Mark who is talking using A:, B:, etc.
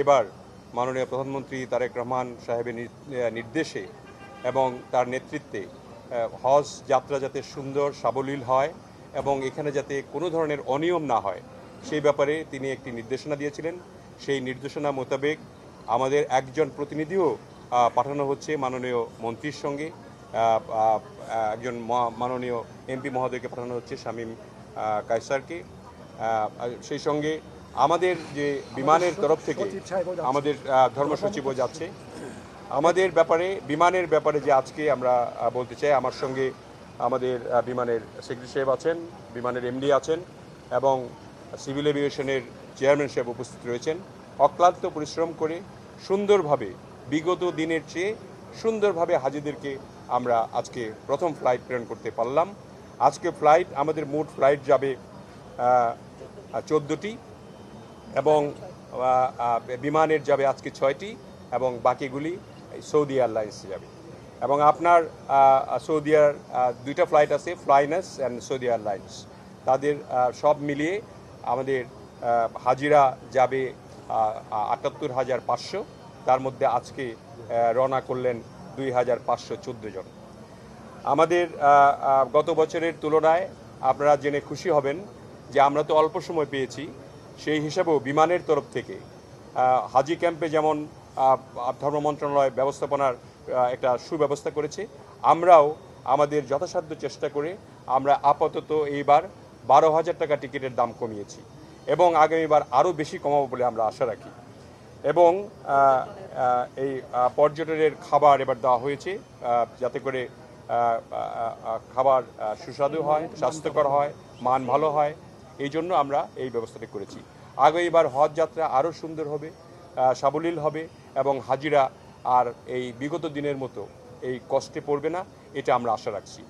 A: এবার মাননীয় প্রধানমন্ত্রী তারেক রহমান সাহেবের নির্দেশে এবং তার নেতৃত্বে হজ যাত্রা যাতে সুন্দর সাবলীল হয় এবং এখানে যাতে কোনো ধরনের অনিয়ম না হয় সেই ব্যাপারে তিনি একটি নির্দেশনা দিয়েছিলেন। সেই নির্দেশনা মোতাবেক আমাদের একজন প্রতিনিধিও পাঠানো হচ্ছে মাননীয় মন্ত্রীর সঙ্গে, একজন মাননীয় এমপি মহোদয়কে পাঠানো হচ্ছে শামীম কায়সারকে। সেই সঙ্গে আমাদের যে বিমানের তরফ থেকে আমাদের ধর্মসচিবও যাচ্ছে। আমাদের ব্যাপারে বিমানের ব্যাপারে যে আজকে আমরা বলতে চাই, আমার সঙ্গে আমাদের বিমানের সেক্রেটারি সাহেব আছেন, বিমানের এমডি আছেন এবং সিভিল এভিয়েশনের চেয়ারম্যান সাহেব উপস্থিত রয়েছেন। অক্লান্ত পরিশ্রম করে সুন্দরভাবে বিগত দিনের চেয়ে সুন্দরভাবে হাজিদেরকে আমরা আজকে প্রথম ফ্লাইট প্রেরণ করতে পারলাম। আজকে ফ্লাইট আমাদের মোট ফ্লাইট যাবে 14টি এবং বিমানের যাবে আজকে 6টি এবং বাকিগুলি সৌদি এয়ারলাইন্স যাবে। এবং আপনার সৌদিয়ার 2টা ফ্লাইট আছে, ফ্লাইনাস অ্যান্ড সৌদি এয়ারলাইন্স। তাদের সব মিলিয়ে আমাদের হাজিরা যাবে ৭৮,৫০০। তার মধ্যে আজকে রওনা করলেন ২,৫১৪ জন। আমাদের গত বছরের তুলনায় আপনারা জেনে খুশি হবেন যে আমরা তো অল্প সময় পেয়েছি, সেই হিসাবেও বিমানের তরফ থেকে হাজি ক্যাম্পে যেমন ধর্ম মন্ত্রণালয় ব্যবস্থাপনার একটা সুব্যবস্থা করেছে, আমরাও আমাদের যথাসাধ্য চেষ্টা করে আমরা আপাতত এইবার ১২,০০০ টাকা টিকিটের দাম কমিয়েছি এবং আগামীবার আরও বেশি কমাবো বলে আমরা আশা রাখি। এবং এই পর্যটনের খাবার এবার দেওয়া হয়েছে যাতে করে খাবার সুস্বাদু হয়, স্বাস্থ্যকর হয়, মান ভালো হয়। এই জন্য আমরা এই ব্যবস্থাটি করেছি। আগামীবার হজ যাত্রা আরও সুন্দর হবে, সাবলীল হবে এবং হাজিরা আর এই বিগত দিনের মতো এই কষ্টে পড়বে না, এটা আমরা আশা রাখছি।